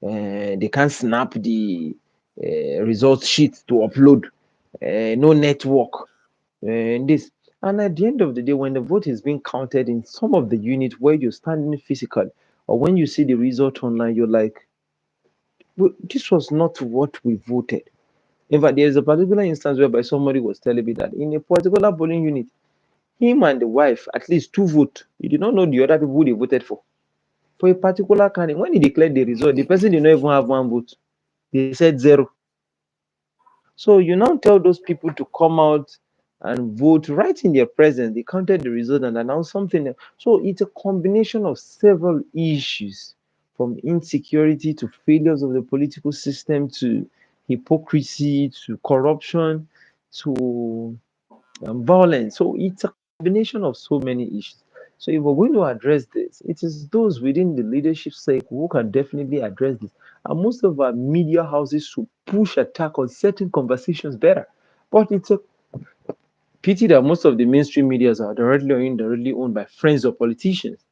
They can't snap the result sheet to upload. No network. This. And at the end of the day, when the vote is being counted in some of the units where you're standing physically, or when you see the result online, you're like, "Well, this was not what we voted." In fact, there's a particular instance whereby somebody was telling me that in a particular polling unit, him and the wife, at least two vote. You did not know the other people who they voted for a particular candidate. When he declared the result, the person did not even have one vote. They said zero. So you now tell those people to come out and vote right in their presence. They counted the result and announced something else. So it's a combination of several issues, from insecurity to failures of the political system to hypocrisy to corruption to violence. So it's a combination of so many issues. So if we're going to address this, it is those within the leadership circle who can definitely address this. And most of our media houses should push attack on certain conversations better. But Pity that most of the mainstream medias are directly or indirectly owned by friends of politicians.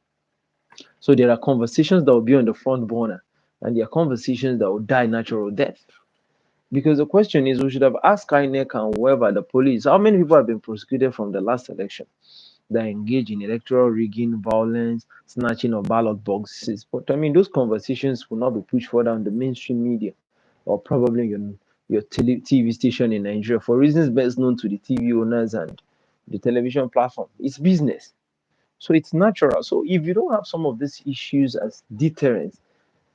So there are conversations that will be on the front burner, and there are conversations that will die natural death. Because the question is, we should have asked INEC and whoever, the police, how many people have been prosecuted from the last election that engage in electoral rigging, violence, snatching of ballot boxes? But I mean, those conversations will not be pushed further on the mainstream media or probably your TV station in Nigeria for reasons best known to the TV owners and the television platform. It's business. So it's natural. So if you don't have some of these issues as deterrents,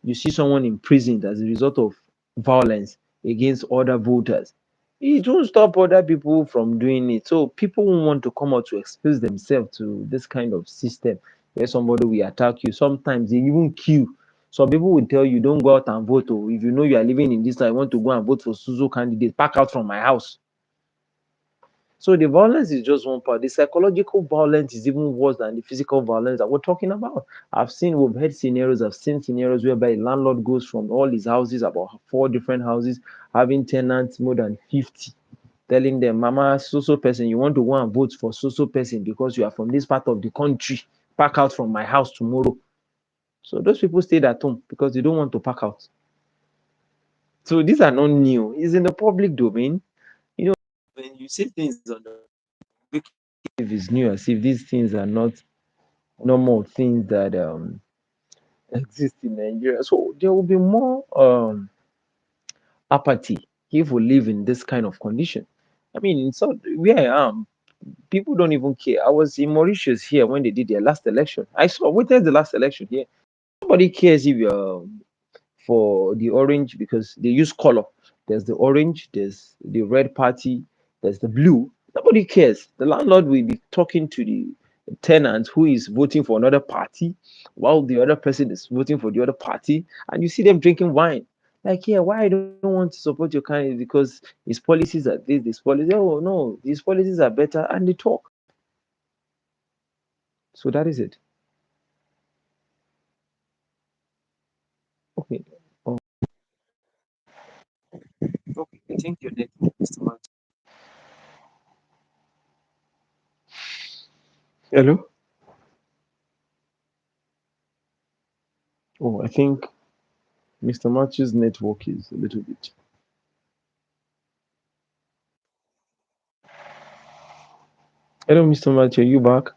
you see someone imprisoned as a result of violence against other voters, it won't stop other people from doing it. So people won't want to come out to expose themselves to this kind of system where somebody will attack you. Sometimes they even kill. Some people will tell you, don't go out and vote. Or if you know you are living in this, I want to go and vote for Suzu candidate, pack out from my house. So the violence is just one part. The psychological violence is even worse than the physical violence that we're talking about. We've heard scenarios, I've seen scenarios whereby a landlord goes from all his houses, about four different houses, having tenants more than 50, telling them, Mama, so person, you want to go and vote for so person because you are from this part of the country. Pack out from my house tomorrow. So those people stayed at home because they don't want to pack out. So these are not new. It's in the public domain. You know, when you see things on the if it's new, as if these things are not normal things that exist in Nigeria. So there will be more apathy if we live in this kind of condition. I mean, so where I am, people don't even care. I was in Mauritius here when they did their last election. I saw witnessed the last election here. Nobody cares if you're for the orange because they use color. There's the orange, there's the red party, there's the blue. Nobody cares. The landlord will be talking to the tenant who is voting for another party while the other person is voting for the other party, and you see them drinking wine. Like, yeah, why I don't want to support your candidate because his policies are this, this policy. Oh no, these policies are better, and they talk. So that is it. Okay. Oh, okay. I think your network is too much. Hello. Oh, I think Mr. Matthew's network is a little bit. Hello, Mr. Matthew, are you back?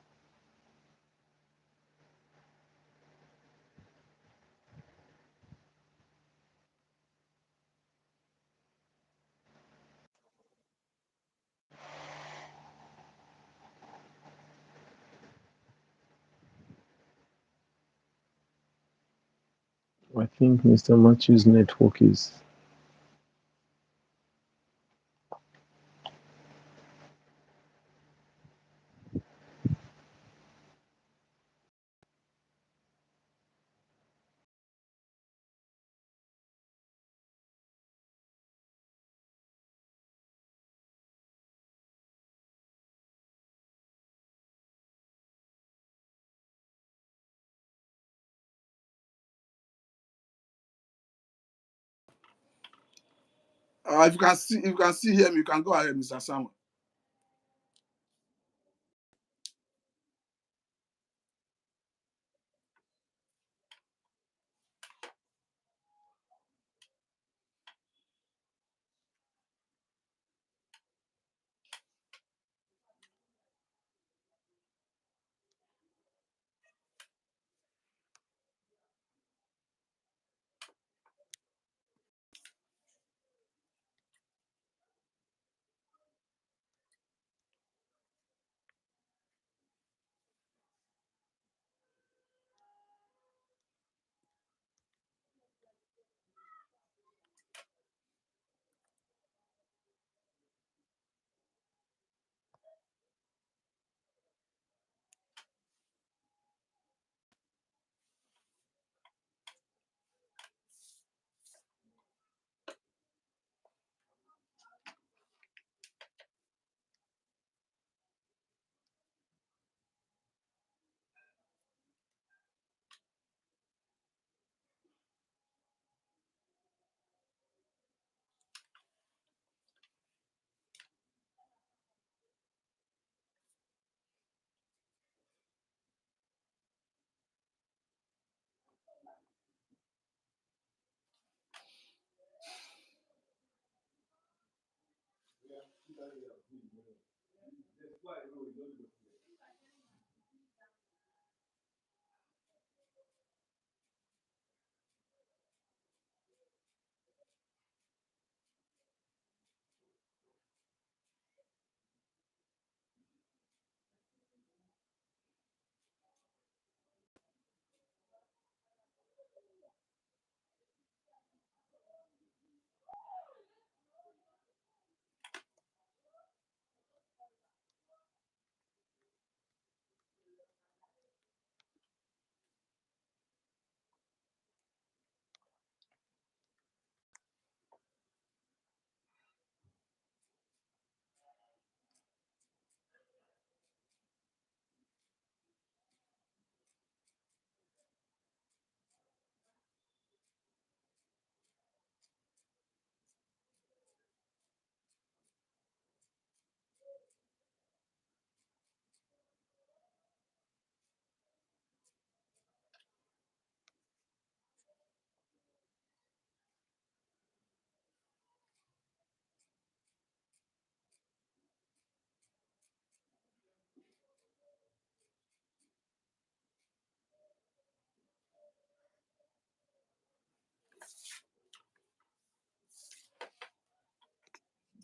I think Mr. Matthew's network is. If you can see him, you can go ahead, Mr. Samuel.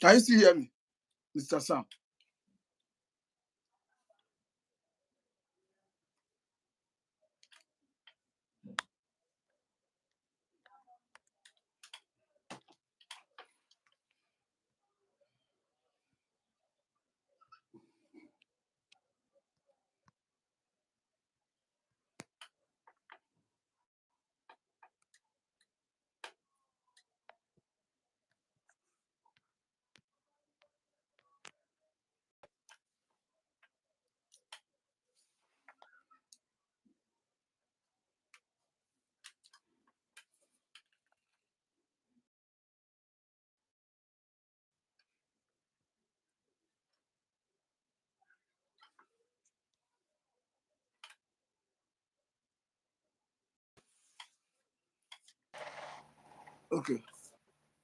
Can you still hear me, Mr. Sam? Okay.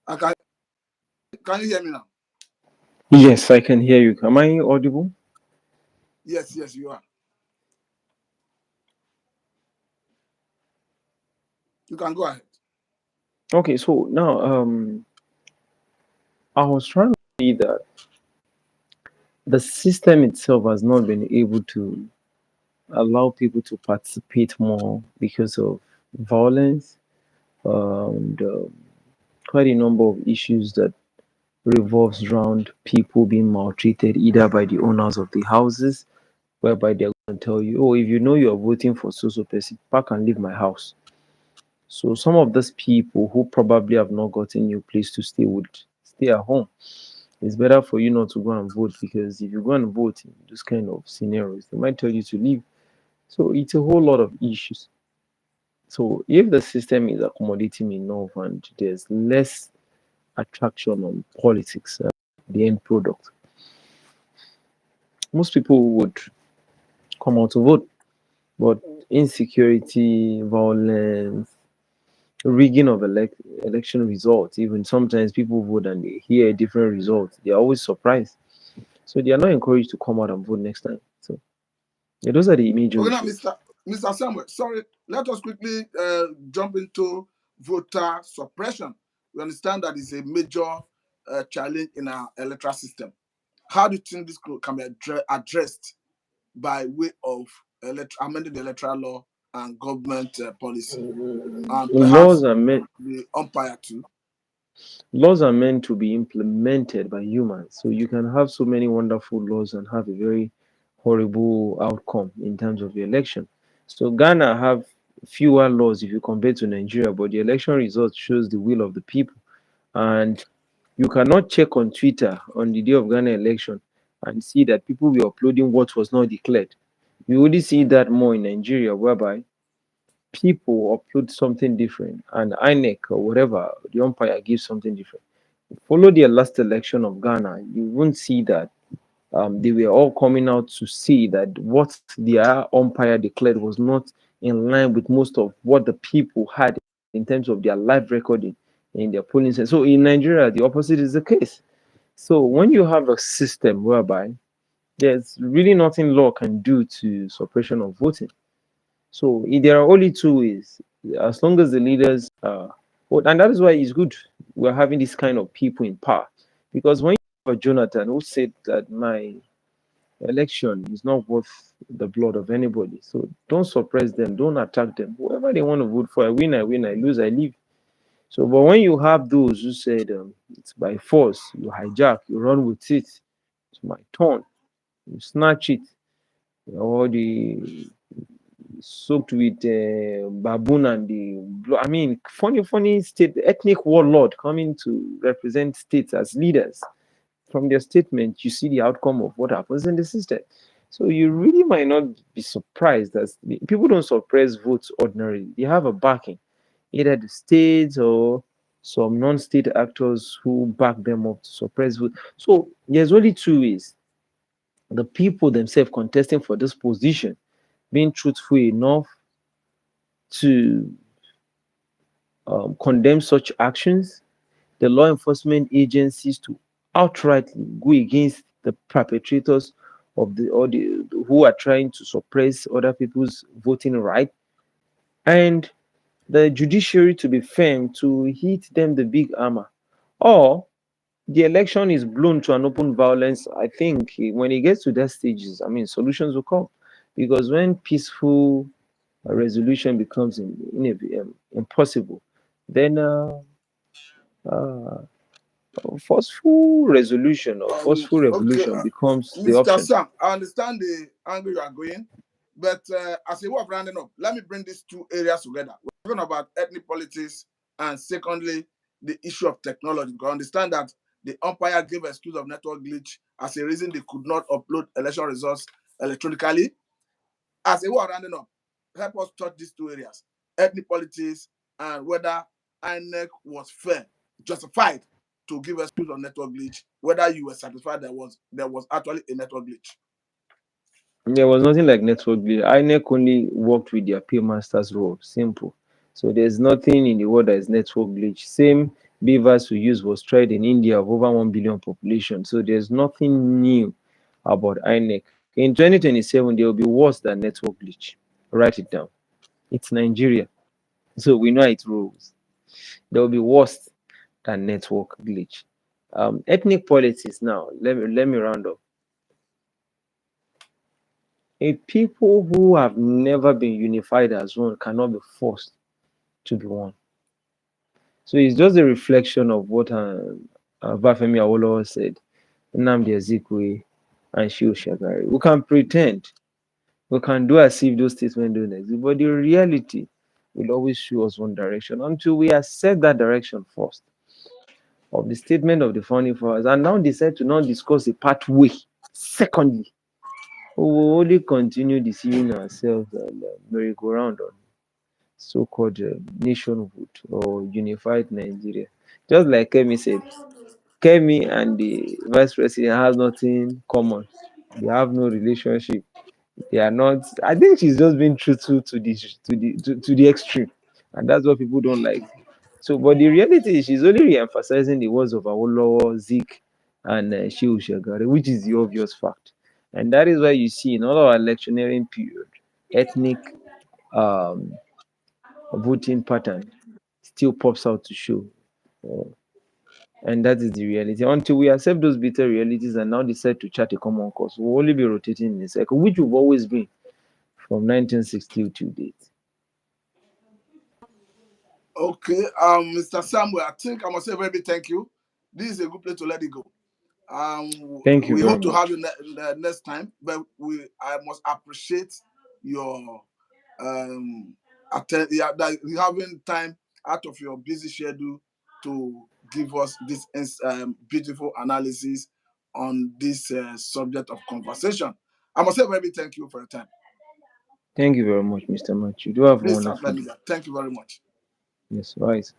I can you hear me now? Yes, I can hear you. Am I audible? Yes, yes, you are. You can go ahead. Okay, so now I was trying to see that the system itself has not been able to allow people to participate more because of violence and quite a number of issues that revolves around people being maltreated either by the owners of the houses, whereby they're going to tell you, oh, if you know you're voting for so person, pack and leave my house. So some of these people who probably have not gotten new place to stay would stay at home. It's better for you not to go and vote, because if you go and vote in those kind of scenarios, they might tell you to leave. So it's a whole lot of issues. So if the system is accommodating enough and there's less attraction on politics, the end product, most people would come out to vote. But insecurity, violence, rigging of election results, even sometimes people vote and they hear a different result, they're always surprised. So they are not encouraged to come out and vote next time. So yeah, those are the major Okay, now, issues. Mr. Samuel, sorry, let us quickly jump into voter suppression. We understand that is a major challenge in our electoral system. How do you think this can be addressed by way of amending the electoral law and government policy, and Laws perhaps are meant the umpire too? laws are meant to be implemented by humans. So you can have so many wonderful laws and have a very horrible outcome in terms of the election. So Ghana have fewer laws if you compare to Nigeria, but the election result shows the will of the people. And you cannot check on Twitter on the day of Ghana election and see that people were uploading what was not declared. You only see that more in Nigeria, whereby people upload something different and INEC or whatever, the umpire gives something different. Follow the last election of Ghana, you won't see that they were all coming out to see that what their umpire declared was not in line with most of what the people had in terms of their live recording in their polling center. So in Nigeria, the opposite is the case. So when you have a system whereby there's really nothing law can do to suppression of voting. So there are only two ways. As long as the leaders and that is why it's good we're having this kind of people in power. Because when you have a Jonathan who said that my election is not worth the blood of anybody. So don't suppress them, don't attack them. Whoever they want to vote for, I win, I lose, I leave. So, but when you have those who said it's by force, you hijack, you run with it, it's my turn, you snatch it, or the soaked with baboon and I mean, funny state, ethnic warlord coming to represent states as leaders. From their statement, you see the outcome of what happens in the system. So you really might not be surprised that people don't suppress votes ordinarily. They have a backing, either the states or some non-state actors who back them up to suppress vote. So there's only two ways. The people themselves contesting for this position being truthful enough to condemn such actions, the law enforcement agencies to outrightly go against the perpetrators of the or the who are trying to suppress other people's voting right, and the judiciary to be firm to hit them the big hammer, or the election is blown to an open violence. I think when it gets to that stages, I mean, solutions will come, because when peaceful resolution becomes impossible, then uh, forceful resolution or forceful Okay, revolution becomes the Mr. option. Sam, I understand the angle you are going, but as a way of rounding up, let me bring these two areas together. We're talking about ethnic politics, and secondly, the issue of technology. Because I understand that the umpire gave excuse of network glitch as a reason they could not upload election results electronically. As a way of rounding up, help us touch these two areas: ethnic politics and whether INEC was fair, justified to give excuse on network glitch, whether you were satisfied there was actually a network glitch. There was nothing like network glitch. INEC only worked with their paymasters role. Simple. So there's nothing in the world that is network glitch. Same beavers we use was tried in India of over 1 billion population. So there's nothing new about INEC. In 2027, there will be worse than network glitch. Write it down. It's Nigeria. So we know it rules. There will be worse than network glitch. Ethnic politics now. Let me round up. A people who have never been unified as one cannot be forced to be one. So it's just a reflection of what Bafemi Awolowo said, Nnamdi Ezekwe, and Shiu Shagari. We can pretend, we can do as if those statements don't exist, but the reality will always show us one direction until we accept that direction first of the statement of the founding fathers and now decide to not discuss a pathway. Secondly, we will only continue deceiving ourselves and merry-go-round on so-called nationhood or unified Nigeria. Just like Kemi said, Kemi and the vice president has nothing common. They have no relationship. They are not. I think she's just being truthful to the extreme, and that's what people don't like. So, but the reality is, she's only re-emphasizing the words of Awolowo, Zik, and Shehu Shagari, which is the obvious fact, and that is why you see in all our electioneering period, ethnic um, voting pattern still pops out to show. Uh, and that is the reality. Until we accept those bitter realities and now decide to chart a common course, we'll only be rotating in a cycle, which we've always been from 1960 to date. Okay, Mr. Samuel, I think I must say a very big thank you. This is a good place to let it go. Thank you We very hope to have much. you next time, but I must appreciate your yeah, that you having time out of your busy schedule to give us this beautiful analysis on this subject of conversation. I must say a very big thank you for your time. Thank you very much, Mr. Match. You do have a Please, sir, wonderful let me day. go. Thank you very much. Yes, right.